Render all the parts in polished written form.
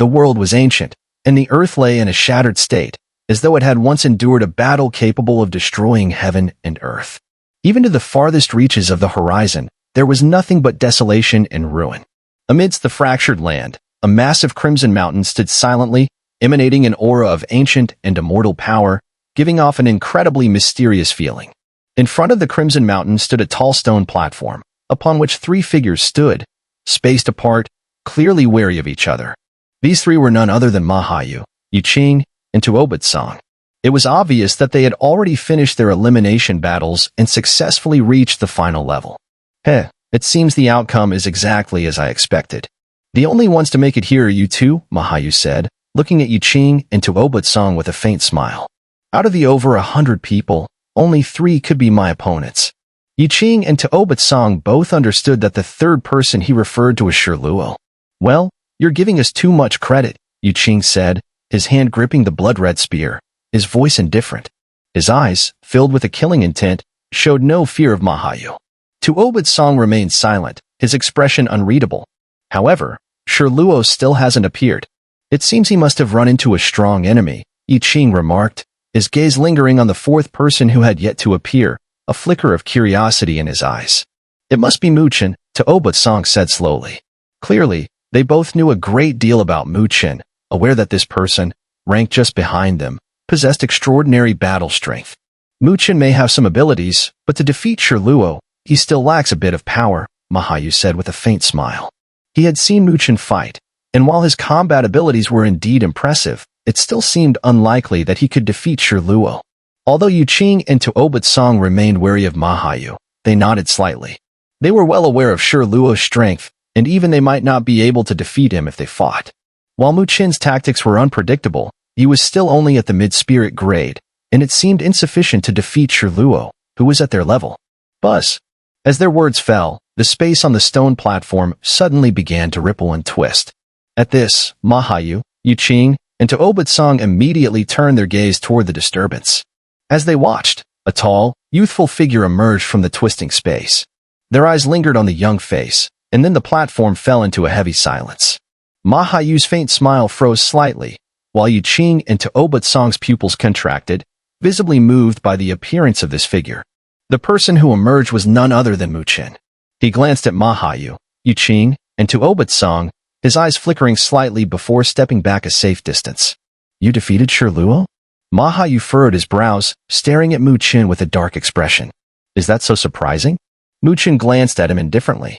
The world was ancient, and the earth lay in a shattered state, as though it had once endured a battle capable of destroying heaven and earth. Even to the farthest reaches of the horizon, there was nothing but desolation and ruin. Amidst the fractured land, a massive crimson mountain stood silently, emanating an aura of ancient and immortal power, giving off an incredibly mysterious feeling. In front of the crimson mountain stood a tall stone platform, upon which three figures stood, spaced apart, clearly wary of each other. These three were none other than Mahayu, Yuqing, and Tuobatsang. It was obvious that they had already finished their elimination battles and successfully reached the final level. It seems the outcome is exactly as I expected. The only ones to make it here are you two, Mahayu said, looking at Yuqing and Tuobatsang with a faint smile. Out of the over 100 people, only 3 could be my opponents. Yuqing and Tuobatsang both understood that the third person he referred to as Shirluo. Well, you're giving us too much credit, Yuqing said, his hand gripping the blood-red spear, his voice indifferent. His eyes, filled with a killing intent, showed no fear of Mahayu. Tuobatsang remained silent, his expression unreadable. However, Shirluo still hasn't appeared. It seems he must have run into a strong enemy, Yuqing remarked, his gaze lingering on the fourth person who had yet to appear, a flicker of curiosity in his eyes. It must be Mu Chen, Tuobatsang said slowly. Clearly, they both knew a great deal about Mu Chen, aware that this person, ranked just behind them, possessed extraordinary battle strength. Mu Chen may have some abilities, but to defeat Shirluo, he still lacks a bit of power, Mahayu said with a faint smile. He had seen Mu Chen fight, and while his combat abilities were indeed impressive, it still seemed unlikely that he could defeat Shirluo. Although Yuqing and Tuobatsang remained wary of Mahayu, they nodded slightly. They were well aware of Shirluo's strength, and even they might not be able to defeat him if they fought. While Mu Chen's tactics were unpredictable, he was still only at the mid-spirit grade, and it seemed insufficient to defeat Shirluo, who was at their level. Buzz. As their words fell, the space on the stone platform suddenly began to ripple and twist. At this, Mahayu, Yuqing, and Tuobatsang immediately turned their gaze toward the disturbance. As they watched, a tall, youthful figure emerged from the twisting space. Their eyes lingered on the young face, and then the platform fell into a heavy silence. Mahayu's faint smile froze slightly, while Yuqing and Tuobatsang's pupils contracted, visibly moved by the appearance of this figure. The person who emerged was none other than Mu Chen. He glanced at Mahayu, Yuqing, and Tuobatsang, his eyes flickering slightly before stepping back a safe distance. You defeated Shirluo? Mahayu furrowed his brows, staring at Mu Chen with a dark expression. Is that so surprising? Mu Chen glanced at him indifferently.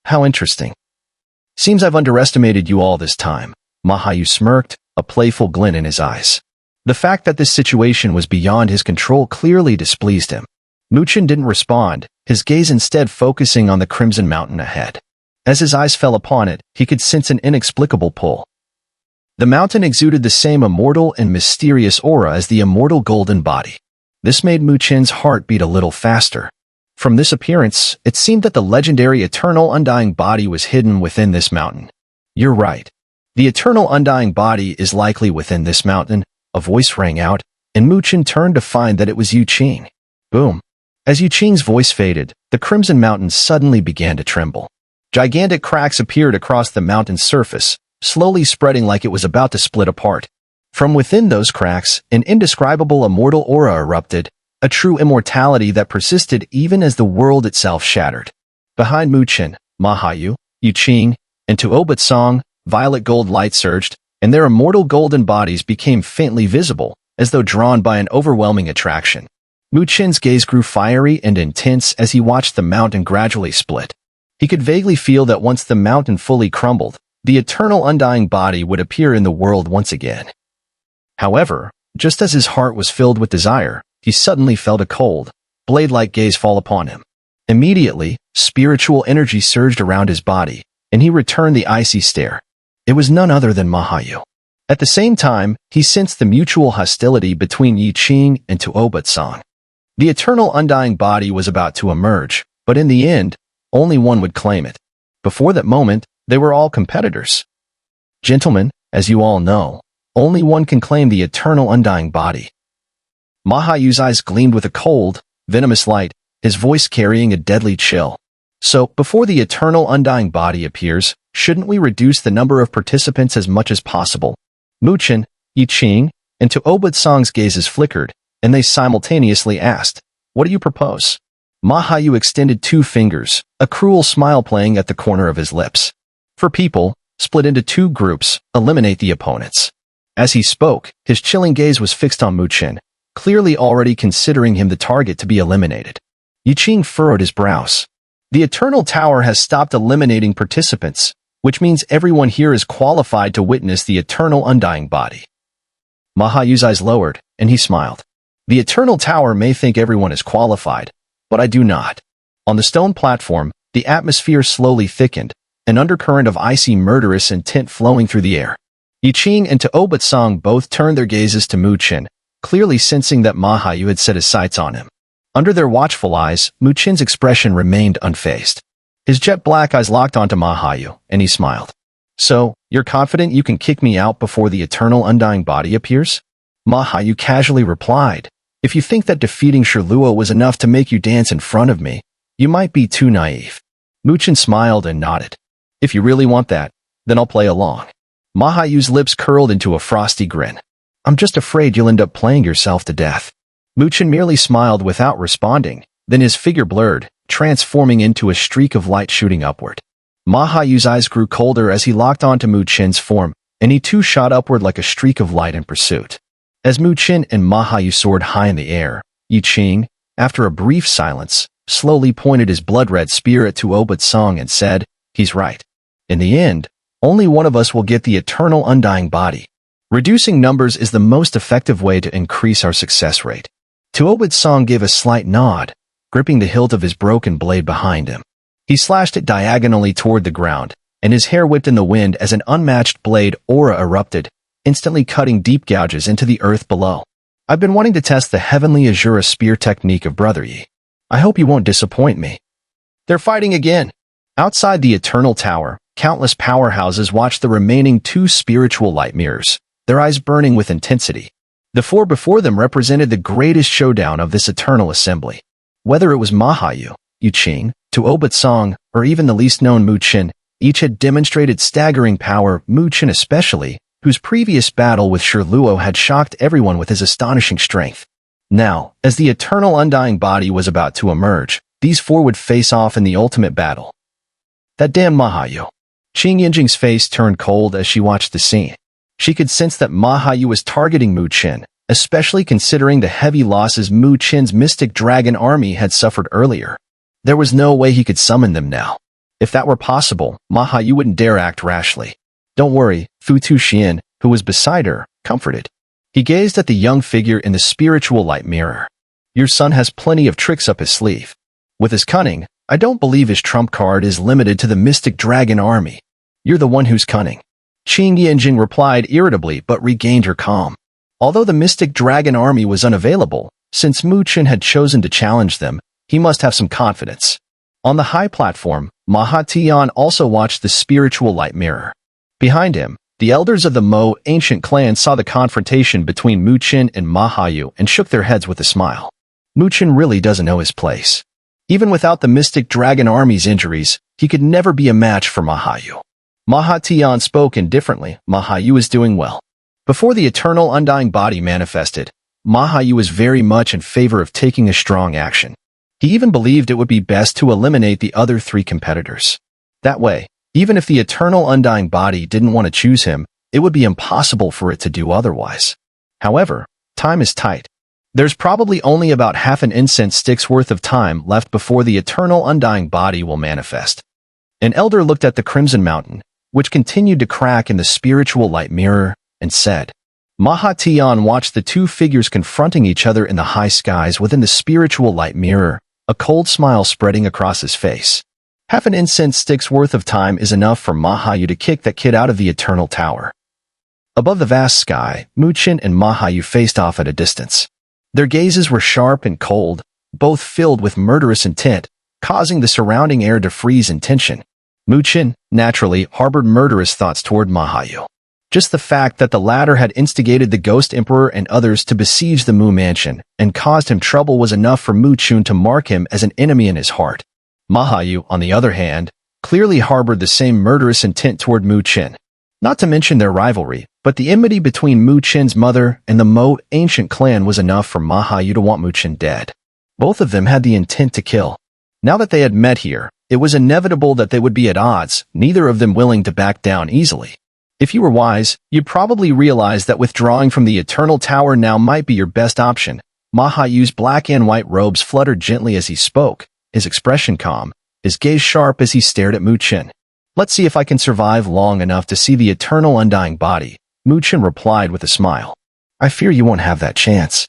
How interesting. Seems I've underestimated you all this time. Mahayu smirked, a playful glint in his eyes. The fact that this situation was beyond his control clearly displeased him. Mu Chen didn't respond, his gaze instead focusing on the crimson mountain ahead. As his eyes fell upon it, he could sense an inexplicable pull. The mountain exuded the same immortal and mysterious aura as the immortal golden body. This made Mu Chen's heart beat a little faster. From this appearance, it seemed that the legendary eternal undying body was hidden within this mountain. You're right. The eternal undying body is likely within this mountain, a voice rang out, and Mu Chen turned to find that it was Yuqing. Boom. As Yuqing's voice faded, the crimson mountain suddenly began to tremble. Gigantic cracks appeared across the mountain's surface, slowly spreading like it was about to split apart. From within those cracks, an indescribable immortal aura erupted, a true immortality that persisted even as the world itself shattered. Behind Mu Chen, Mahayu, Yuqing, and Tuobatsang, violet gold light surged, and their immortal golden bodies became faintly visible, as though drawn by an overwhelming attraction. Mu Chen's gaze grew fiery and intense as he watched the mountain gradually split. He could vaguely feel that once the mountain fully crumbled, the eternal undying body would appear in the world once again. However, just as his heart was filled with desire, he suddenly felt a cold, blade-like gaze fall upon him. Immediately, spiritual energy surged around his body, and he returned the icy stare. It was none other than Mahayu. At the same time, he sensed the mutual hostility between Yuqing and Tuobatsang. The eternal undying body was about to emerge, but in the end, only one would claim it. Before that moment, they were all competitors. Gentlemen, as you all know, only one can claim the eternal undying body. Mahayu's eyes gleamed with a cold, venomous light, his voice carrying a deadly chill. So, before the eternal undying body appears, shouldn't we reduce the number of participants as much as possible? Mu Chen, Yi Qing, and Tuoba Song's gazes flickered, and they simultaneously asked, "What do you propose?" Ma Hayu extended 2 fingers, a cruel smile playing at the corner of his lips. "For people, split into 2 groups, eliminate the opponents." As he spoke, his chilling gaze was fixed on Mu Chen, clearly already considering him the target to be eliminated. Yi Qing furrowed his brows. "The Eternal Tower has stopped eliminating participants, which means everyone here is qualified to witness the Eternal Undying Body." Ma Hayu's eyes lowered, and he smiled. "The Eternal Tower may think everyone is qualified, but I do not." On the stone platform, the atmosphere slowly thickened, an undercurrent of icy murderous intent flowing through the air. Yi Qing and Tuoba Song both turned their gazes to Mu Chen, clearly sensing that Ma Hayu had set his sights on him. Under their watchful eyes, Mu Chen's expression remained unfazed. His jet black eyes locked onto Ma Hayu, and he smiled. "So, you're confident you can kick me out before the Eternal Undying Body appears?" Ma Hayu casually replied, "If you think that defeating Shirluo was enough to make you dance in front of me, you might be too naive." Mu Chen smiled and nodded. "If you really want that, then I'll play along." Ma Hayu's lips curled into a frosty grin. "I'm just afraid you'll end up playing yourself to death." Mu Chen merely smiled without responding, then his figure blurred, transforming into a streak of light shooting upward. Ma Hayu's eyes grew colder as he locked onto Mu Chen's form, and he too shot upward like a streak of light in pursuit. As Mu Chen and Ma Hayu soared high in the air, Yi Qing, after a brief silence, slowly pointed his blood-red spear at Tuoba Song and said, "He's right. In the end, only one of us will get the Eternal Undying Body. Reducing numbers is the most effective way to increase our success rate." Tuoba Song gave a slight nod, gripping the hilt of his broken blade behind him. He slashed it diagonally toward the ground, and his hair whipped in the wind as an unmatched blade aura erupted, instantly cutting deep gouges into the earth below. "I've been wanting to test the heavenly Azura spear technique of Brother Yi. I hope you won't disappoint me." They're fighting again. Outside the Eternal Tower, countless powerhouses watched the remaining 2 spiritual light mirrors, their eyes burning with intensity. The 4 before them represented the greatest showdown of this eternal assembly. Whether it was Ma Hayu, Yi Qing, Tuoba Song, or even the least-known Mu Chen, each had demonstrated staggering power, Mu Chen especially, whose previous battle with Shirluo had shocked everyone with his astonishing strength. Now, as the Eternal Undying Body was about to emerge, these 4 would face off in the ultimate battle. That damn Ma Hayu. Qing Yinjing's face turned cold as she watched the scene. She could sense that Ma Hayu was targeting Mu Chen, especially considering the heavy losses Mu Chen's Mystic Dragon army had suffered earlier. There was no way he could summon them now. If that were possible, Ma Hayu wouldn't dare act rashly. "Don't worry," Fu Tuxian, who was beside her, comforted. He gazed at the young figure in the spiritual light mirror. "Your son has plenty of tricks up his sleeve. With his cunning, I don't believe his trump card is limited to the Mystic Dragon army. You're the one who's cunning." Qing Yinjing replied irritably but regained her calm. Although the Mystic Dragon army was unavailable, since Mu Chen had chosen to challenge them, he must have some confidence. On the high platform, Ma Tian also watched the spiritual light mirror. Behind him, the elders of the Mo ancient clan saw the confrontation between Mu Chen and Ma Hayu and shook their heads with a smile. Mu Chen really doesn't know his place. Even without the Mystic Dragon army's injuries, he could never be a match for Ma Hayu. Ma Tian spoke indifferently. Ma Hayu is doing well. Before the Eternal Undying Body manifested, Ma Hayu was very much in favor of taking a strong action. He even believed it would be best to eliminate the other 3 competitors. That way, even if the Eternal Undying Body didn't want to choose him, it would be impossible for it to do otherwise. However, time is tight. There's probably only about half an incense stick's worth of time left before the Eternal Undying Body will manifest. An elder looked at the Crimson Mountain, which continued to crack in the spiritual light mirror, and said, Ma Tian watched the 2 figures confronting each other in the high skies within the spiritual light mirror, a cold smile spreading across his face. Half an incense stick's worth of time is enough for Ma Hayu to kick that kid out of the Eternal Tower. Above the vast sky, Mu Chen and Ma Hayu faced off at a distance. Their gazes were sharp and cold, both filled with murderous intent, causing the surrounding air to freeze in tension. Mu Chen, naturally, harbored murderous thoughts toward Ma Hayu. Just the fact that the latter had instigated the Ghost Emperor and others to besiege the Mu Mansion and caused him trouble was enough for Mu Chen to mark him as an enemy in his heart. Ma Hayu, on the other hand, clearly harbored the same murderous intent toward Mu Chen. Not to mention their rivalry, but the enmity between Mu Chen's mother and the Mo ancient clan was enough for Ma Hayu to want Mu Chen dead. Both of them had the intent to kill. Now that they had met here, it was inevitable that they would be at odds, neither of them willing to back down easily. If you were wise, you'd probably realize that withdrawing from the Eternal Tower now might be your best option. Ma Hayu's black and white robes fluttered gently as he spoke, his expression calm, his gaze sharp as he stared at Mu Chen. Let's see if I can survive long enough to see the eternal undying body, Mu Chen replied with a smile. I fear you won't have that chance.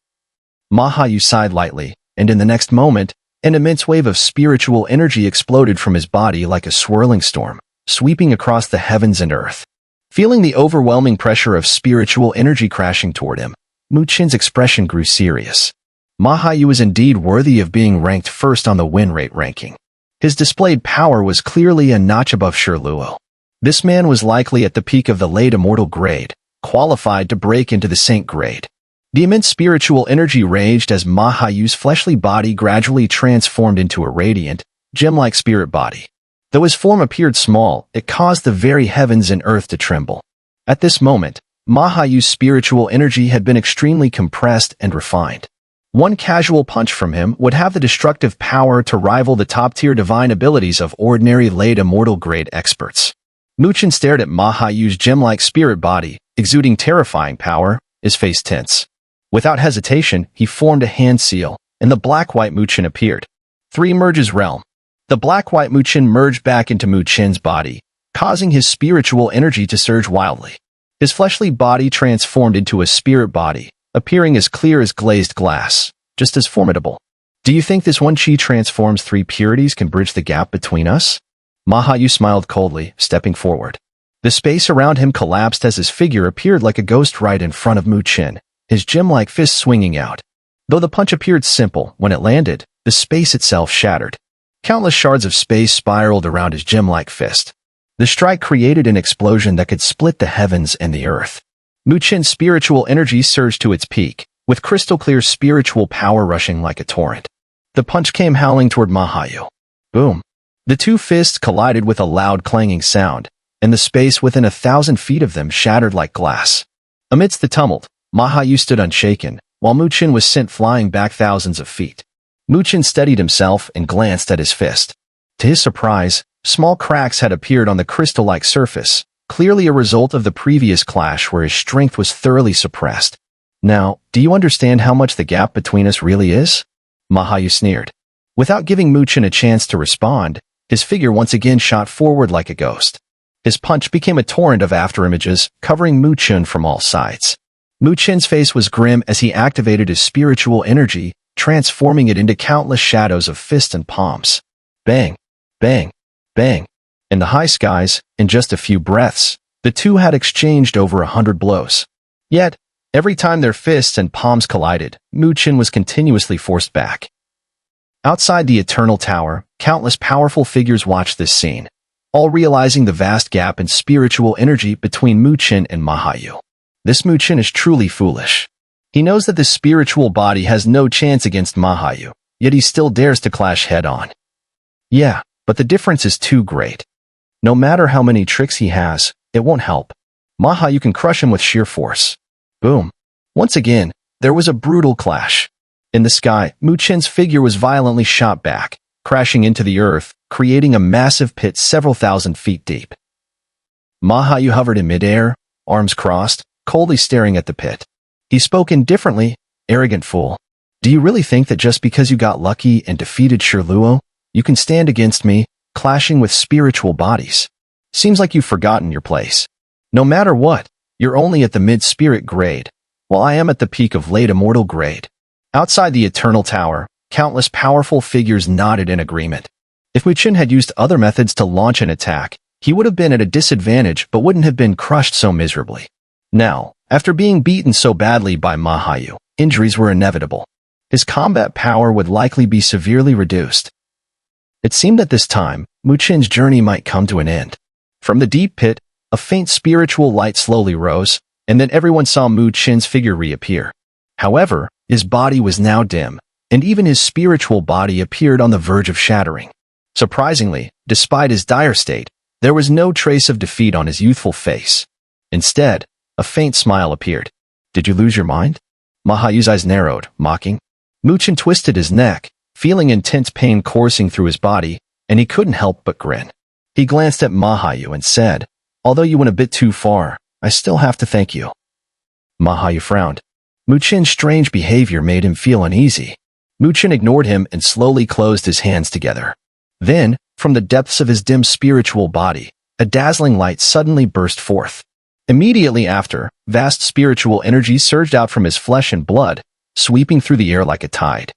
Ma Hayu sighed lightly, and in the next moment, an immense wave of spiritual energy exploded from his body like a swirling storm, sweeping across the heavens and earth. Feeling the overwhelming pressure of spiritual energy crashing toward him, Mu Chen's expression grew serious. Ma Hayu was indeed worthy of being ranked first on the win rate ranking. His displayed power was clearly a notch above Luo. This man was likely at the peak of the late immortal grade, qualified to break into the saint grade. The immense spiritual energy raged as Ma Hayu's fleshly body gradually transformed into a radiant, gem-like spirit body. Though his form appeared small, it caused the very heavens and earth to tremble. At this moment, Ma Hayu's spiritual energy had been extremely compressed and refined. One casual punch from him would have the destructive power to rival the top-tier divine abilities of ordinary late immortal grade experts. Mu Chen stared at Ma Hayu's gem-like spirit body, exuding terrifying power, his face tense. Without hesitation, he formed a hand seal, and the black-white Mu Chen appeared. 3 merges realm. The black-white Mu Chen merged back into Mu Chen's body, causing his spiritual energy to surge wildly. His fleshly body transformed into a spirit body, appearing as clear as glazed glass, just as formidable. Do you think this one chi transforms 3 purities can bridge the gap between us? Ma Hayu smiled coldly, stepping forward. The space around him collapsed as his figure appeared like a ghost right in front of Mu Chen, his gem-like fist swinging out. Though the punch appeared simple, when it landed, the space itself shattered. Countless shards of space spiraled around his gem-like fist. The strike created an explosion that could split the heavens and the earth. Mu Chen's spiritual energy surged to its peak, with crystal-clear spiritual power rushing like a torrent. The punch came howling toward Ma Hayu. Boom. The 2 fists collided with a loud clanging sound, and the space within 1,000 feet of them shattered like glass. Amidst the tumult, Ma Hayu stood unshaken, while Mu Chen was sent flying back thousands of feet. Mu Chen steadied himself and glanced at his fist. To his surprise, small cracks had appeared on the crystal-like surface, clearly a result of the previous clash where his strength was thoroughly suppressed. Now, do you understand how much the gap between us really is? Ma Hayu sneered. Without giving Mu Chen a chance to respond, his figure once again shot forward like a ghost. His punch became a torrent of afterimages, covering Mu Chen from all sides. Mu Chen's face was grim as he activated his spiritual energy, transforming it into countless shadows of fists and palms. Bang, bang, bang. In the high skies, in just a few breaths, the 2 had exchanged over 100 blows. Yet, every time their fists and palms collided, Mu Chen was continuously forced back. Outside the Eternal Tower, countless powerful figures watched this scene, all realizing the vast gap in spiritual energy between Mu Chen and Ma Hayu. This Mu Chen is truly foolish. He knows that this spiritual body has no chance against Ma Hayu, yet he still dares to clash head-on. Yeah, but the difference is too great. No matter how many tricks he has, it won't help. Ma Hayu can crush him with sheer force. Boom. Once again, there was a brutal clash. In the sky, Mu Chen's figure was violently shot back, crashing into the earth, creating a massive pit several thousand feet deep. Ma Hayu hovered in midair, arms crossed, coldly staring at the pit. He spoke indifferently, arrogant fool. Do you really think that just because you got lucky and defeated Luo, you can stand against me, clashing with spiritual bodies? Seems like you've forgotten your place. No matter what, you're only at the mid-spirit grade, while I am at the peak of late immortal grade. Outside the Eternal Tower, countless powerful figures nodded in agreement. If Mu Chen had used other methods to launch an attack, he would have been at a disadvantage but wouldn't have been crushed so miserably. Now, after being beaten so badly by Ma Hayu, injuries were inevitable. His combat power would likely be severely reduced. It seemed at this time, Mu Chen's journey might come to an end. From the deep pit, a faint spiritual light slowly rose, and then everyone saw Mu Chen's figure reappear. However, his body was now dim, and even his spiritual body appeared on the verge of shattering. Surprisingly, despite his dire state, there was no trace of defeat on his youthful face. Instead, a faint smile appeared. "Did you lose your mind?" Ma Haoyu's eyes narrowed, mocking. Mu Chen twisted his neck, feeling intense pain coursing through his body, and he couldn't help but grin. He glanced at Ma Haoyu and said, "Although you went a bit too far, I still have to thank you." Ma Haoyu frowned. Mu Chen's strange behavior made him feel uneasy. Mu Chen ignored him and slowly closed his hands together. Then, from the depths of his dim spiritual body, a dazzling light suddenly burst forth. Immediately after, vast spiritual energy surged out from his flesh and blood, sweeping through the air like a tide.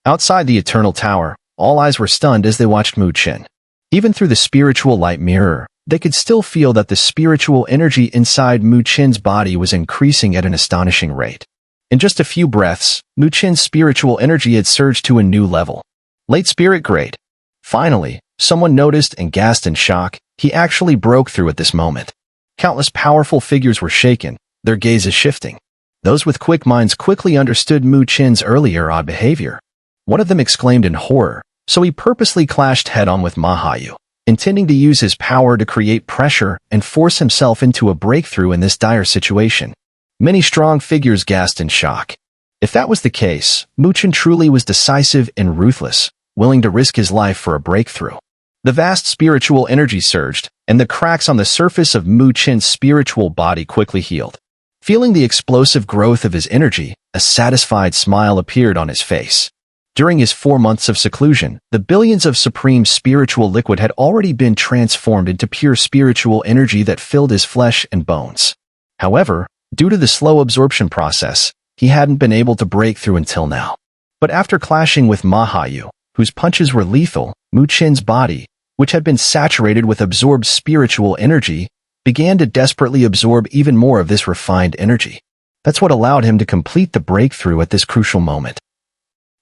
Outside the Eternal Tower, all eyes were stunned as they watched Mu Chen. Even through the spiritual light mirror, they could still feel that the spiritual energy inside Mu Chen's body was increasing at an astonishing rate. In just a few breaths, Mu Chen's spiritual energy had surged to a new level. Late spirit grade. Finally, someone noticed and gasped in shock. He actually broke through at this moment. Countless powerful figures were shaken, their gazes shifting. Those with quick minds quickly understood Mu Chen's earlier odd behavior. One of them exclaimed in horror, so he purposely clashed head-on with Ma Haoyu, intending to use his power to create pressure and force himself into a breakthrough in this dire situation. Many strong figures gasped in shock. If that was the case, Mu Chen truly was decisive and ruthless, willing to risk his life for a breakthrough. The vast spiritual energy surged, and the cracks on the surface of Mu Chen's spiritual body quickly healed. Feeling the explosive growth of his energy, a satisfied smile appeared on his face. During his 4 months of seclusion, the billions of supreme spiritual liquid had already been transformed into pure spiritual energy that filled his flesh and bones. However, due to the slow absorption process, he hadn't been able to break through until now. But after clashing with Ma Haoyu, whose punches were lethal, Mu Chen's body, which had been saturated with absorbed spiritual energy, began to desperately absorb even more of this refined energy. That's what allowed him to complete the breakthrough at this crucial moment.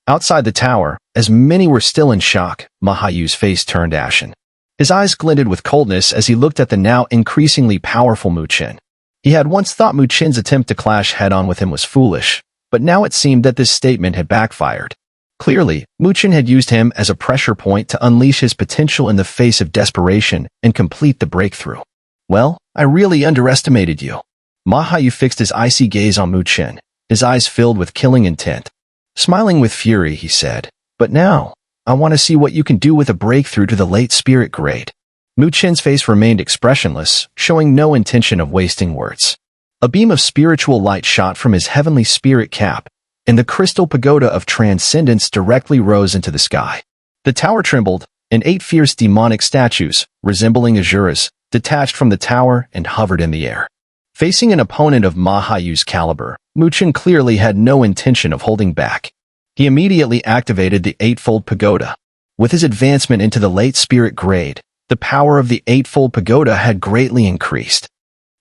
Outside the tower, as many were still in shock, Ma Haoyu's face turned ashen. His eyes glinted with coldness as he looked at the now increasingly powerful Mu Chen. He had once thought Mu Chen's attempt to clash head-on with him was foolish, but now it seemed that this statement had backfired. Clearly, Mu Chen had used him as a pressure point to unleash his potential in the face of desperation and complete the breakthrough. "Well, I really underestimated you." Ma Haoyu fixed his icy gaze on Mu Chen, his eyes filled with killing intent. Smiling with fury, he said, "But now, I want to see what you can do with a breakthrough to the late spirit grade." Mu Chen's face remained expressionless, showing no intention of wasting words. A beam of spiritual light shot from his heavenly spirit cap, and the crystal pagoda of transcendence directly rose into the sky. The tower trembled, and 8 fierce demonic statues, resembling Xun'ers, detached from the tower and hovered in the air. Facing an opponent of Ma Haoyu's caliber, Mu Chen clearly had no intention of holding back. He immediately activated the Eightfold Pagoda. With his advancement into the late spirit grade, the power of the Eightfold Pagoda had greatly increased.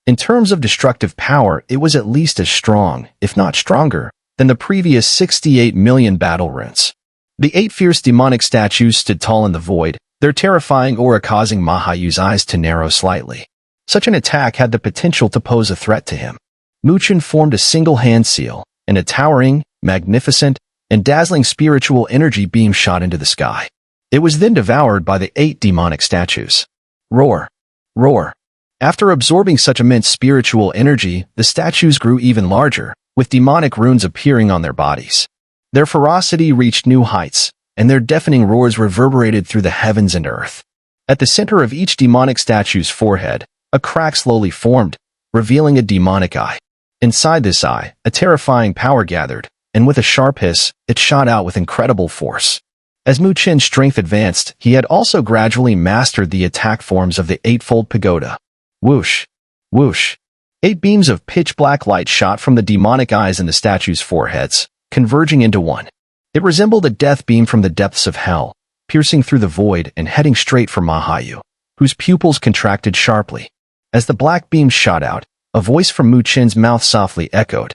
In terms of destructive power, it was at least as strong, if not stronger, than the previous 68 million battle runes. The 8 fierce demonic statues stood tall in the void, their terrifying aura causing Ma Haoyu's eyes to narrow slightly. Such an attack had the potential to pose a threat to him. Mu Chen formed a single hand seal, and a towering, magnificent, and dazzling spiritual energy beam shot into the sky. It was then devoured by the 8 demonic statues. Roar! Roar! After absorbing such immense spiritual energy, the statues grew even larger, with demonic runes appearing on their bodies. Their ferocity reached new heights, and their deafening roars reverberated through the heavens and earth. At the center of each demonic statue's forehead, a crack slowly formed, revealing a demonic eye. Inside this eye, a terrifying power gathered, and with a sharp hiss, it shot out with incredible force. As Mu Chen's strength advanced, he had also gradually mastered the attack forms of the Eightfold Pagoda. Whoosh! Whoosh! 8 beams of pitch-black light shot from the demonic eyes in the statues' foreheads, converging into one. It resembled a death beam from the depths of hell, piercing through the void and heading straight for Ma Haoyu, whose pupils contracted sharply. As the black beam shot out, a voice from Mu Chen's mouth softly echoed.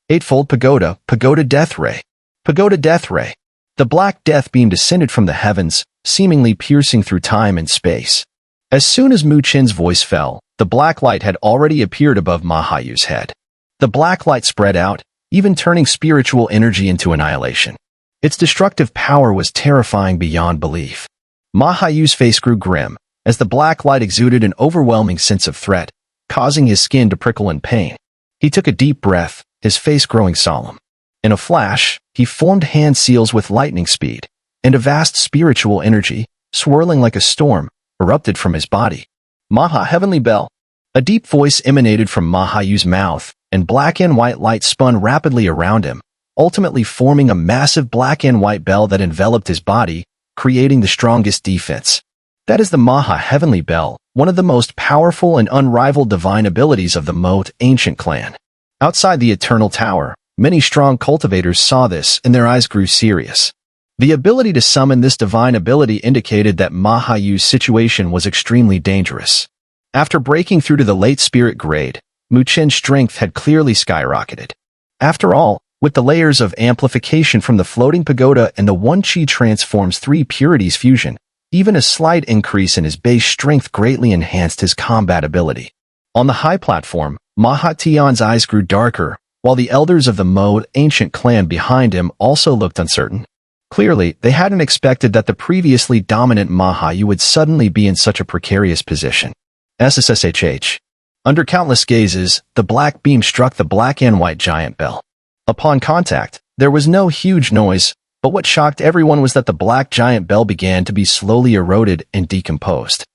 Eightfold Pagoda, Pagoda Death Ray. Pagoda Death Ray. The black death beam descended from the heavens, seemingly piercing through time and space. As soon as Mu Chen's voice fell, the black light had already appeared above Ma Haoyu's head. The black light spread out, even turning spiritual energy into annihilation. Its destructive power was terrifying beyond belief. Mahayu's face grew grim, as the black light exuded an overwhelming sense of threat, causing his skin to prickle in pain. He took a deep breath, his face growing solemn. In a flash, he formed hand seals with lightning speed, and a vast spiritual energy, swirling like a storm, erupted from his body. Maha Heavenly Bell. A deep voice emanated from Mahayu's mouth, and black and white light spun rapidly around him, ultimately forming a massive black and white bell that enveloped his body, creating the strongest defense. That is the Maha Heavenly Bell, one of the most powerful and unrivaled divine abilities of the Moat ancient clan. Outside the Eternal Tower, many strong cultivators saw this and their eyes grew serious. The ability to summon this divine ability indicated that Mahayu's situation was extremely dangerous. After breaking through to the late spirit grade, Chen's strength had clearly skyrocketed. After all, with the layers of amplification from the floating pagoda and the one chi transforms 3 purities fusion, even a slight increase in his base strength greatly enhanced his combat ability. On the high platform, Mahatian's eyes grew darker, while the elders of the Moat ancient clan behind him also looked uncertain. Clearly, they hadn't expected that the previously dominant Mahayu would suddenly be in such a precarious position. SSSHH. Under countless gazes, the black beam struck the black and white giant bell. Upon contact, there was no huge noise, but what shocked everyone was that the black giant bell began to be slowly eroded and decomposed.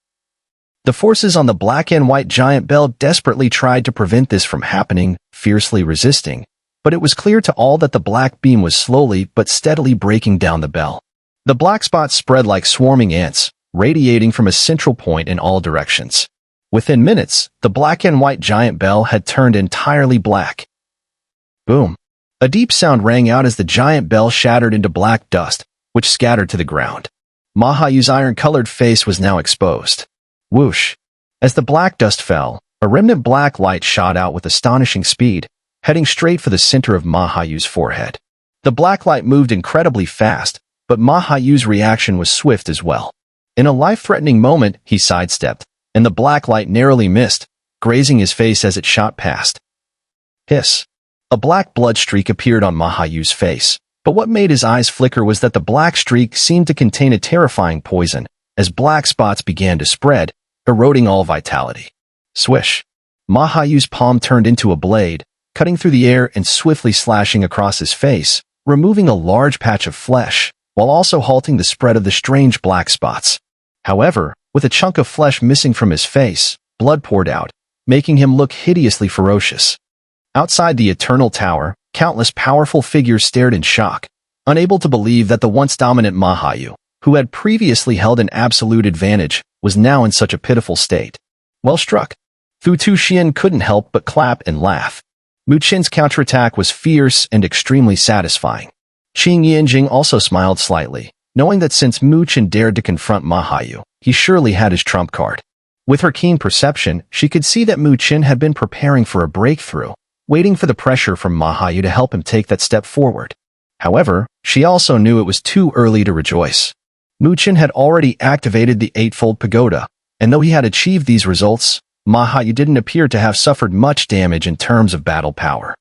The forces on the black and white giant bell desperately tried to prevent this from happening, fiercely resisting, but it was clear to all that the black beam was slowly but steadily breaking down the bell. The black spots spread like swarming ants, radiating from a central point in all directions. Within minutes, the black and white giant bell had turned entirely black. Boom. A deep sound rang out as the giant bell shattered into black dust, which scattered to the ground. Mahayu's iron-colored face was now exposed. Whoosh. As the black dust fell, a remnant black light shot out with astonishing speed, heading straight for the center of Mahayu's forehead. The black light moved incredibly fast, but Mahayu's reaction was swift as well. In a life-threatening moment, he sidestepped, and the black light narrowly missed, grazing his face as it shot past. Hiss. A black blood streak appeared on Mahayu's face, but what made his eyes flicker was that the black streak seemed to contain a terrifying poison, as black spots began to spread, eroding all vitality. Swish. Mahayu's palm turned into a blade, cutting through the air and swiftly slashing across his face, removing a large patch of flesh, while also halting the spread of the strange black spots. However, with a chunk of flesh missing from his face, blood poured out, making him look hideously ferocious. Outside the Eternal Tower, countless powerful figures stared in shock, unable to believe that the once dominant Mahayu, who had previously held an absolute advantage, was now in such a pitiful state. Well struck. Fu Tuxian couldn't help but clap and laugh. Mu Chen's counterattack was fierce and extremely satisfying. Qing Yanjing also smiled slightly, knowing that since Mu Chen dared to confront Mahayu, he surely had his trump card. With her keen perception, she could see that Mu Chen had been preparing for a breakthrough, waiting for the pressure from Mahayu to help him take that step forward. However, she also knew it was too early to rejoice. Mu Chen had already activated the Eightfold Pagoda, and though he had achieved these results, Mahayu didn't appear to have suffered much damage in terms of battle power.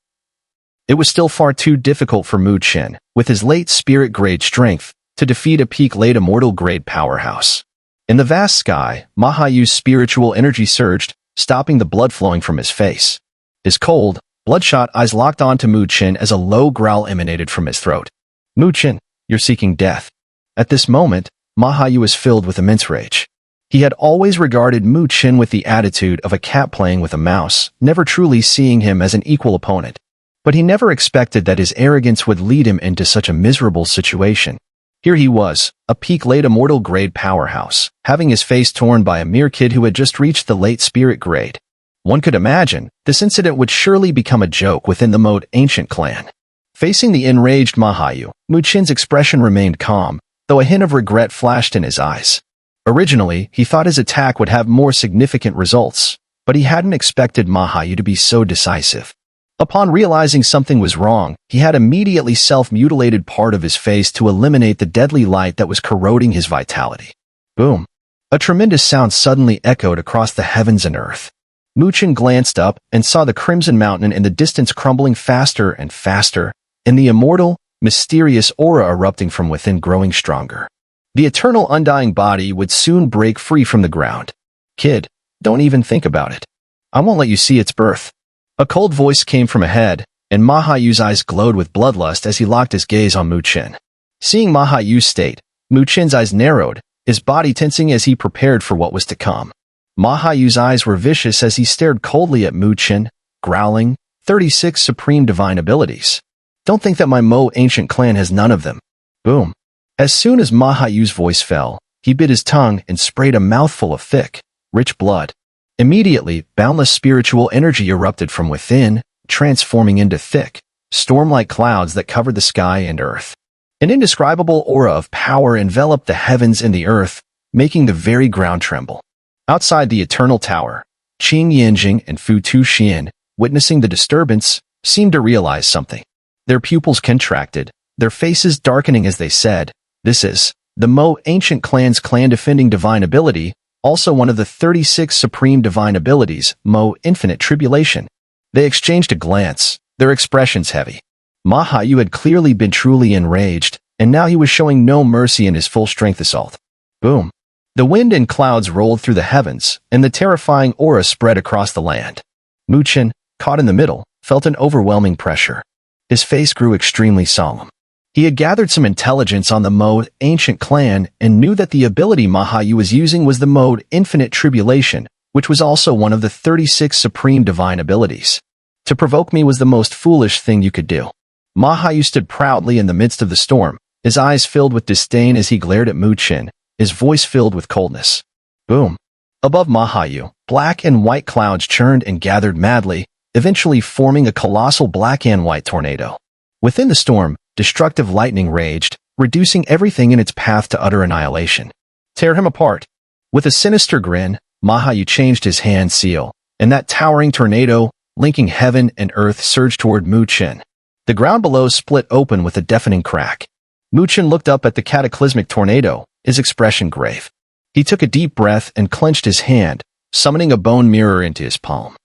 It was still far too difficult for Mu Chen, with his late spirit grade strength, to defeat a peak late immortal grade powerhouse. In the vast sky, Mahayu's spiritual energy surged, stopping the blood flowing from his face. His cold, bloodshot eyes locked onto Mu Chen as a low growl emanated from his throat. Mu Chen, you're seeking death. At this moment, Mahayu was filled with immense rage. He had always regarded Mu Chen with the attitude of a cat playing with a mouse, never truly seeing him as an equal opponent. But he never expected that his arrogance would lead him into such a miserable situation. Here he was, a peak late immortal grade powerhouse, having his face torn by a mere kid who had just reached the late spirit grade. One could imagine, this incident would surely become a joke within the Moat ancient clan. Facing the enraged Mahayu, Mu Chen's expression remained calm, though a hint of regret flashed in his eyes. Originally, he thought his attack would have more significant results, but he hadn't expected Mahayu to be so decisive. Upon realizing something was wrong, he had immediately self-mutilated part of his face to eliminate the deadly light that was corroding his vitality. Boom. A tremendous sound suddenly echoed across the heavens and earth. Mu Chen glanced up and saw the Crimson Mountain in the distance crumbling faster and faster, and the immortal, mysterious aura erupting from within growing stronger. The eternal undying body would soon break free from the ground. Kid, don't even think about it. I won't let you see its birth. A cold voice came from ahead, and Mahayu's eyes glowed with bloodlust as he locked his gaze on Mu Chen. Seeing Mahayu's state, Mu Chen's eyes narrowed, his body tensing as he prepared for what was to come. Mahayu's eyes were vicious as he stared coldly at Mu Chen, growling, 36 supreme divine abilities. Don't think that my Mo ancient clan has none of them. Boom. As soon as Mahayu's voice fell, he bit his tongue and sprayed a mouthful of thick, rich blood. Immediately, boundless spiritual energy erupted from within, transforming into thick, storm-like clouds that covered the sky and earth. An indescribable aura of power enveloped the heavens and the earth, making the very ground tremble. Outside the eternal tower, Qing Yanjing and Fu Tuxian, witnessing the disturbance, seemed to realize something. Their pupils contracted, their faces darkening as they said, "This is the Mo ancient clan's clan-defending divine ability, also one of the 36 supreme divine abilities, Mo infinite tribulation." They exchanged a glance, their expressions heavy. Mahayu had clearly been truly enraged, and now he was showing no mercy in his full-strength assault. Boom. The wind and clouds rolled through the heavens, and the terrifying aura spread across the land. Mu Chen, caught in the middle, felt an overwhelming pressure. His face grew extremely solemn. He had gathered some intelligence on the Mo ancient clan and knew that the ability Mahayu was using was the Mo infinite tribulation, which was also one of the 36 supreme divine abilities. To provoke me was the most foolish thing you could do. Mahayu stood proudly in the midst of the storm, his eyes filled with disdain as he glared at Mu Chen, his voice filled with coldness. Boom. Above Mahayu, black and white clouds churned and gathered madly, eventually forming a colossal black and white tornado. Within the storm, destructive lightning raged, reducing everything in its path to utter annihilation. Tear him apart. With a sinister grin, Mahayu changed his hand seal, and that towering tornado, linking heaven and earth, surged toward Mu Chen. The ground below split open with a deafening crack. Mu Chen looked up at the cataclysmic tornado, his expression grave. He took a deep breath and clenched his hand, summoning a bone mirror into his palm.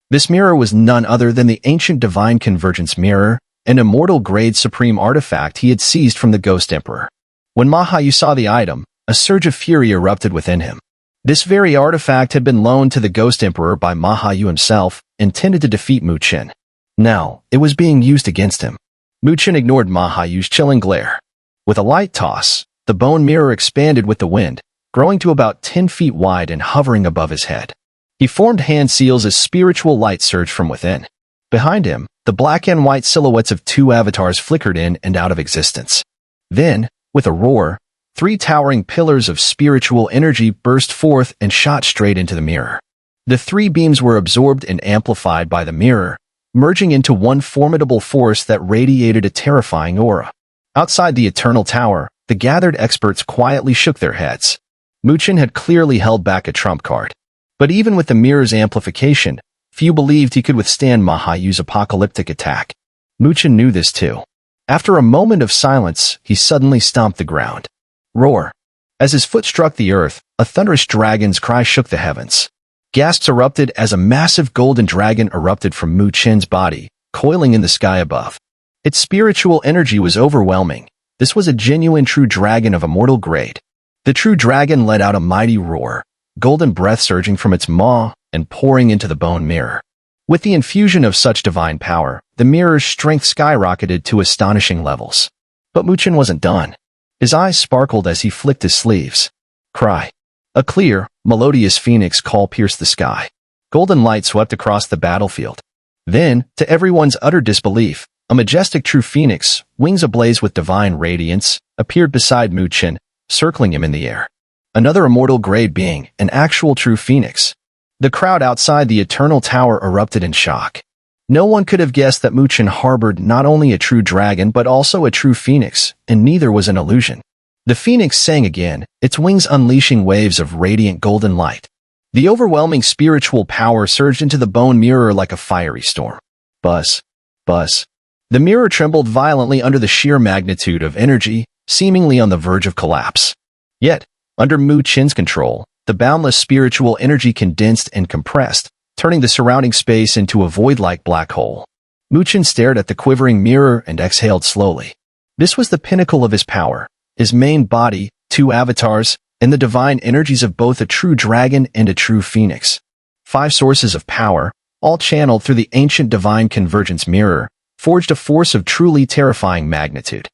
This mirror was none other than the ancient divine convergence mirror, an immortal-grade supreme artifact he had seized from the Ghost Emperor. When Mahayu saw the item, a surge of fury erupted within him. This very artifact had been loaned to the Ghost Emperor by Mahayu himself, intended to defeat Mu Chen. Now, it was being used against him. Mu Chen ignored Mahayu's chilling glare. With a light toss, the bone mirror expanded with the wind, growing to about 10 feet wide and hovering above his head. He formed hand seals as spiritual light surged from within. Behind him, the black and white silhouettes of two avatars flickered in and out of existence. Then, with a roar, 3 towering pillars of spiritual energy burst forth and shot straight into the mirror. The 3 beams were absorbed and amplified by the mirror, merging into one formidable force that radiated a terrifying aura. Outside the Eternal Tower, the gathered experts quietly shook their heads. Mu Chen had clearly held back a trump card. But even with the mirror's amplification, few believed he could withstand Mahayu's apocalyptic attack. Mu Chen knew this too. After a moment of silence, he suddenly stomped the ground. Roar. As his foot struck the earth, a thunderous dragon's cry shook the heavens. Gasps erupted as a massive golden dragon erupted from Mu Chen's body, coiling in the sky above. Its spiritual energy was overwhelming. This was a genuine true dragon of immortal grade. The true dragon let out a mighty roar, golden breath surging from its maw and pouring into the bone mirror. With the infusion of such divine power, the mirror's strength skyrocketed to astonishing levels. But Mu Chen wasn't done. His eyes sparkled as he flicked his sleeves. Cry. A clear, melodious phoenix call pierced the sky. Golden light swept across the battlefield. Then, to everyone's utter disbelief, a majestic true phoenix, wings ablaze with divine radiance, appeared beside Mu Chen, circling him in the air. Another immortal grade being, an actual true phoenix. The crowd outside the Eternal Tower erupted in shock. No one could have guessed that Mu Chen harbored not only a true dragon but also a true phoenix, and neither was an illusion. The phoenix sang again, its wings unleashing waves of radiant golden light. The overwhelming spiritual power surged into the bone mirror like a fiery storm. Buzz. Buzz. The mirror trembled violently under the sheer magnitude of energy, seemingly on the verge of collapse. Yet, under Mu Chen's control, the boundless spiritual energy condensed and compressed, turning the surrounding space into a void-like black hole. Mu Chen stared at the quivering mirror and exhaled slowly. This was the pinnacle of his power. His main body, 2 avatars, and the divine energies of both a true dragon and a true phoenix. 5 sources of power, all channeled through the ancient divine convergence mirror, forged a force of truly terrifying magnitude.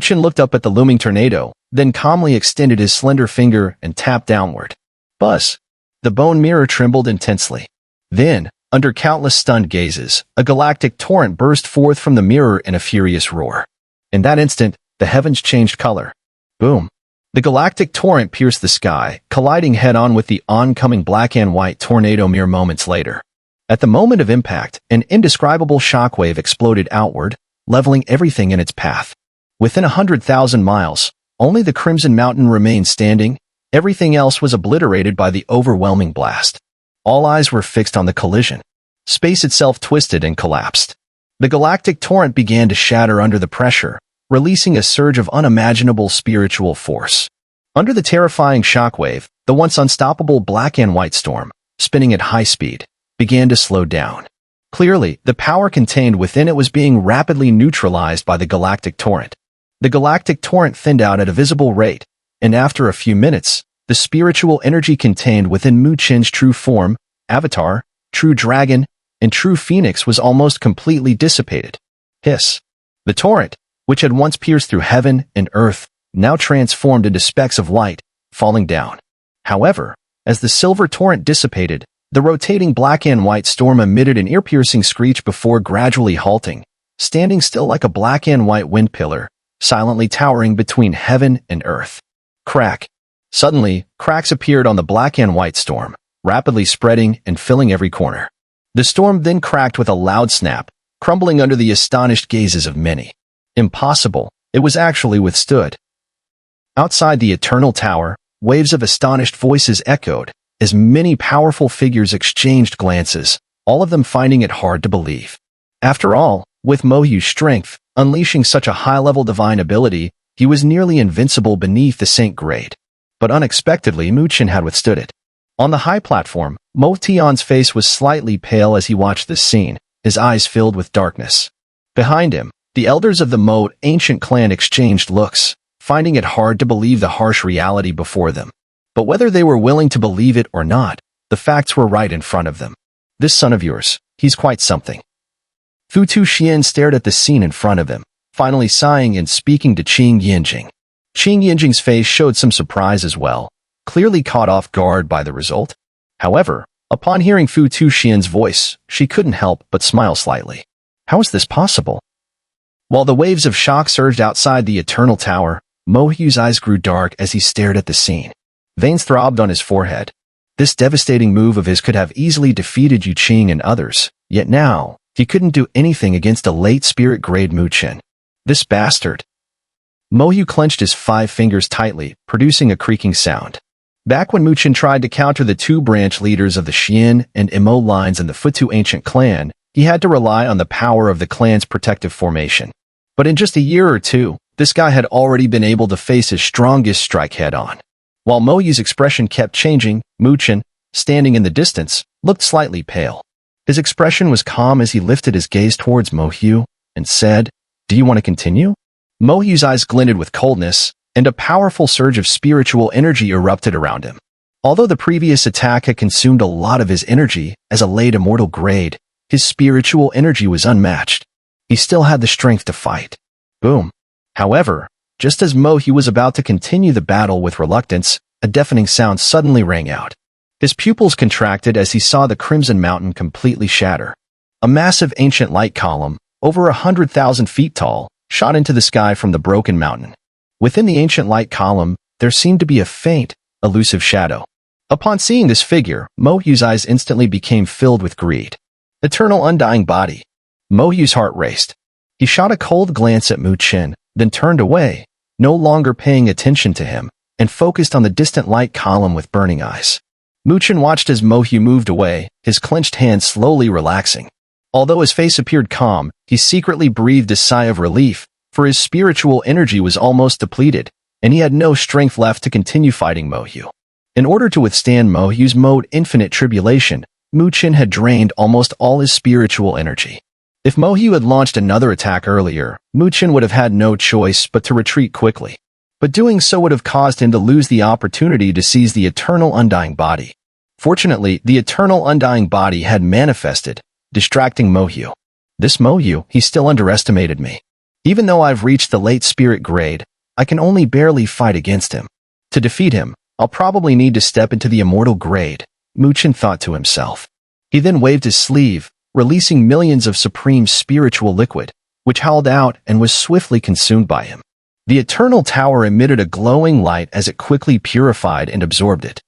Chen looked up at the looming tornado, then calmly extended his slender finger and tapped downward. Buzz! The bone mirror trembled intensely. Then, under countless stunned gazes, a galactic torrent burst forth from the mirror in a furious roar. In that instant, the heavens changed color. Boom! The galactic torrent pierced the sky, colliding head-on with the oncoming black and white tornado mere moments later. At the moment of impact, an indescribable shockwave exploded outward, leveling everything in its path. Within 100,000 miles, only the Crimson Mountain remained standing. Everything else was obliterated by the overwhelming blast. All eyes were fixed on the collision. Space itself twisted and collapsed. The galactic torrent began to shatter under the pressure, releasing a surge of unimaginable spiritual force. Under the terrifying shockwave, the once unstoppable black and white storm, spinning at high speed, began to slow down. Clearly, the power contained within it was being rapidly neutralized by the galactic torrent. The galactic torrent thinned out at a visible rate, and after a few minutes, the spiritual energy contained within Chen's true form, avatar, true dragon, and true phoenix was almost completely dissipated. Hiss! The torrent, which had once pierced through heaven and earth, now transformed into specks of light, falling down. However, as the silver torrent dissipated, the rotating black and white storm emitted an ear-piercing screech before gradually halting, standing still like a black and white wind pillar, silently towering between heaven and earth. Crack! Suddenly, cracks appeared on the black and white storm, rapidly spreading and filling every corner. The storm then cracked with a loud snap, crumbling under the astonished gazes of many. Impossible, it was actually withstood. Outside the Eternal Tower, waves of astonished voices echoed, as many powerful figures exchanged glances, all of them finding it hard to believe. After all, with Mohyu's strength, unleashing such a high-level divine ability, he was nearly invincible beneath the Saint grade. But unexpectedly, Chen had withstood it. On the high platform, Mo Tian's face was slightly pale as he watched this scene, his eyes filled with darkness. Behind him, the elders of the Mo ancient clan exchanged looks, finding it hard to believe the harsh reality before them. But whether they were willing to believe it or not, the facts were right in front of them. This son of yours, he's quite something. Fu Tuxian stared at the scene in front of him, finally sighing and speaking to Qing Yinjing. Qing Yinjing's face showed some surprise as well, clearly caught off guard by the result. However, upon hearing Fu Tuxian's voice, she couldn't help but smile slightly. How is this possible? While the waves of shock surged outside the Eternal Tower, Mohyu's eyes grew dark as he stared at the scene. Veins throbbed on his forehead. This devastating move of his could have easily defeated Yu Qing and others, yet now, he couldn't do anything against a late spirit grade Chen. This bastard. Mohyu clenched his 5 fingers tightly, producing a creaking sound. Back when Chen tried to counter the 2 branch leaders of the Xian and Imo lines in the Futu ancient clan, he had to rely on the power of the clan's protective formation. But in just a year or two, this guy had already been able to face his strongest strike head-on. While Mohyu's expression kept changing, Chen, standing in the distance, looked slightly pale. His expression was calm as he lifted his gaze towards Mohyu and said, "Do you want to continue?" Mohyu's eyes glinted with coldness, and a powerful surge of spiritual energy erupted around him. Although the previous attack had consumed a lot of his energy as a late immortal grade, his spiritual energy was unmatched. He still had the strength to fight. Boom. However, just as Mohyu was about to continue the battle with reluctance, a deafening sound suddenly rang out. His pupils contracted as he saw the Crimson Mountain completely shatter. A massive ancient light column, over 100,000 feet tall, shot into the sky from the broken mountain. Within the ancient light column, there seemed to be a faint, elusive shadow. Upon seeing this figure, Mohyu's eyes instantly became filled with greed. Eternal undying body. Mohyu's heart raced. He shot a cold glance at Chen, then turned away, no longer paying attention to him, and focused on the distant light column with burning eyes. Chen watched as Mohyu moved away, his clenched hands slowly relaxing. Although his face appeared calm, he secretly breathed a sigh of relief, for his spiritual energy was almost depleted, and he had no strength left to continue fighting Mohyu. In order to withstand Mohyu's infinite tribulation, Chen had drained almost all his spiritual energy. If Mohyu had launched another attack earlier, Chen would have had no choice but to retreat quickly. but doing so would have caused him to lose the opportunity to seize the eternal undying body. Fortunately, the eternal undying body had manifested, distracting Mohyu. This Mohyu, he still underestimated me. Even though I've reached the late spirit grade, I can only barely fight against him. To defeat him, I'll probably need to step into the immortal grade, Mu Chen thought to himself. He then waved his sleeve, releasing millions of supreme spiritual liquid, which howled out and was swiftly consumed by him. The eternal tower emitted a glowing light as it quickly purified and absorbed it.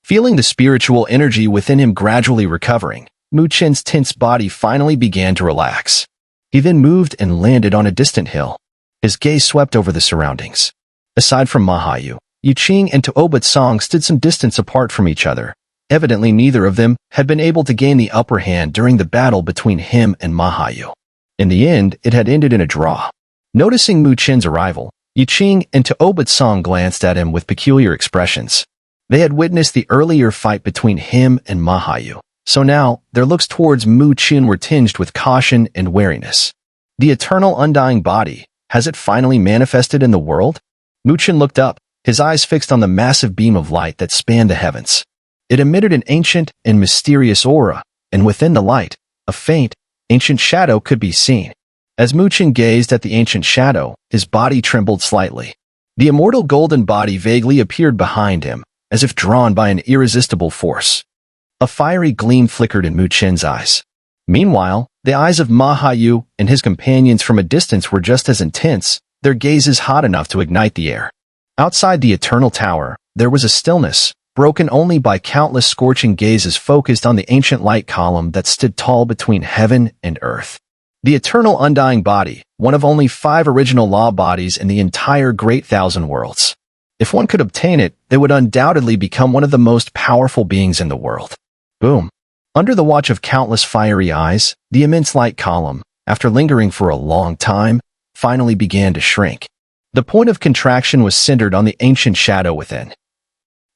Feeling the spiritual energy within him gradually recovering, Mu Chen's tense body finally began to relax. He then moved and landed on a distant hill. His gaze swept over the surroundings. Aside from Mahayu, Yuqing and Tuoba Song stood some distance apart from each other. Evidently, neither of them had been able to gain the upper hand during the battle between him and Mahayu. In the end, it had ended in a draw. Noticing Mu Chen's arrival, Yuqing and Tuoba Song glanced at him with peculiar expressions. They had witnessed the earlier fight between him and Mahayu, so now their looks towards Mu Chen were tinged with caution and wariness. The eternal undying body, has it finally manifested in the world? Mu Chen looked up, his eyes fixed on the massive beam of light that spanned the heavens. It emitted an ancient and mysterious aura, and within the light, a faint, ancient shadow could be seen. As Mu Chen gazed at the ancient shadow, his body trembled slightly. The immortal golden body vaguely appeared behind him, as if drawn by an irresistible force. A fiery gleam flickered in Mu Chen's eyes. Meanwhile, the eyes of Mahayu and his companions from a distance were just as intense, their gazes hot enough to ignite the air. Outside the eternal tower, there was a stillness, broken only by countless scorching gazes focused on the ancient light column that stood tall between heaven and earth. The eternal undying body, one of only 5 original law bodies in the entire Great Thousand Worlds. If one could obtain it, they would undoubtedly become one of the most powerful beings in the world. Boom. Under the watch of countless fiery eyes, the immense light column, after lingering for a long time, finally began to shrink. The point of contraction was centered on the ancient shadow within.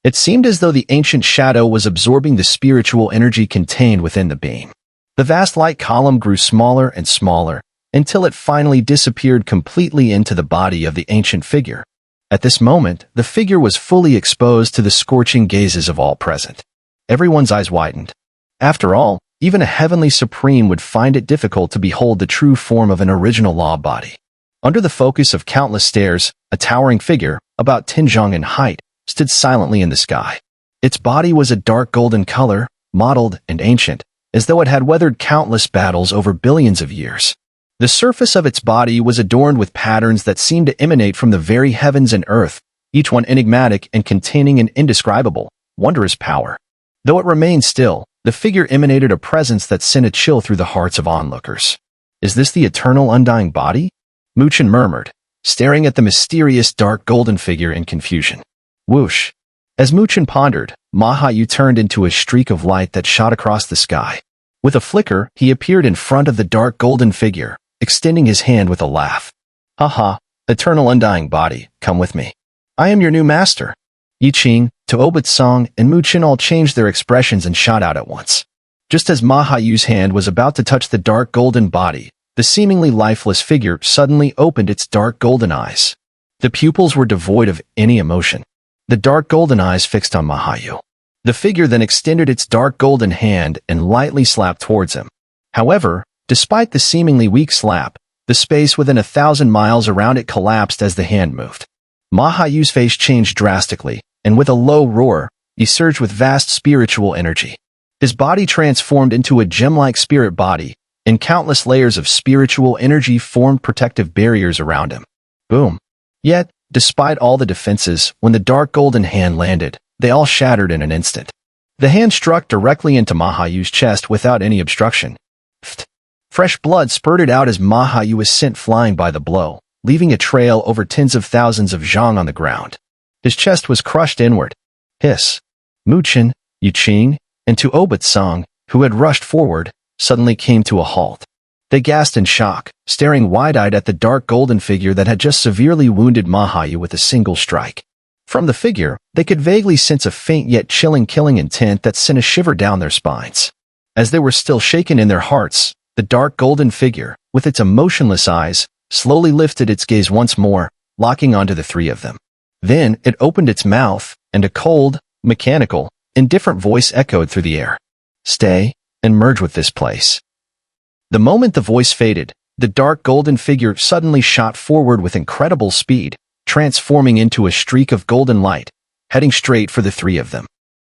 It seemed as though the ancient shadow was absorbing the spiritual energy contained within the beam. The vast light column grew smaller and smaller, until it finally disappeared completely into the body of the ancient figure. At this moment, the figure was fully exposed to the scorching gazes of all present. Everyone's eyes widened. After all, even a heavenly supreme would find it difficult to behold the true form of an original law body. Under the focus of countless stares, a towering figure, about 10 zhang in height, stood silently in the sky. Its body was a dark golden color, mottled and ancient, as though it had weathered countless battles over billions of years. The surface of its body was adorned with patterns that seemed to emanate from the very heavens and earth, each one enigmatic and containing an indescribable, wondrous power. Though it remained still, the figure emanated a presence that sent a chill through the hearts of onlookers. Is this the eternal undying body? Mu Chen murmured, staring at the mysterious dark golden figure in confusion. Whoosh. As Mu Chen pondered, Mahayu turned into a streak of light that shot across the sky. With a flicker, he appeared in front of the dark golden figure, extending his hand with a laugh. Haha, eternal undying body, come with me. I am your new master. Yuqing, Tuoba Song, and Mu Chen all changed their expressions and shot out at once. Just as Mahayu's hand was about to touch the dark golden body, the seemingly lifeless figure suddenly opened its dark golden eyes. The pupils were devoid of any emotion. The dark golden eyes fixed on Mahayu. The figure then extended its dark golden hand and lightly slapped towards him. However, despite the seemingly weak slap, the space within 1,000 miles around it collapsed as the hand moved. Mahayu's face changed drastically, and with a low roar, he surged with vast spiritual energy. His body transformed into a gem-like spirit body, and countless layers of spiritual energy formed protective barriers around him. Boom. Yet, despite all the defenses, when the dark golden hand landed, they all shattered in an instant. The hand struck directly into Mahayu's chest without any obstruction. Pfft. Fresh blood spurted out as Mahayu was sent flying by the blow, leaving a trail over tens of thousands of zhang on the ground. His chest was crushed inward. Hiss. Mu Chen, Yuqing, and Tuoba Song, who had rushed forward, suddenly came to a halt. They gasped in shock, staring wide-eyed at the dark golden figure that had just severely wounded Mahayu with a single strike. From the figure, they could vaguely sense a faint yet chilling killing intent that sent a shiver down their spines. As they were still shaken in their hearts, the dark golden figure, with its emotionless eyes, slowly lifted its gaze once more, locking onto the three of them. Then it opened its mouth, and a cold, mechanical, indifferent voice echoed through the air. "Stay and merge with this place." The moment the voice faded, the dark golden figure suddenly shot forward with incredible speed, transforming into a streak of golden light, heading straight for the three of them.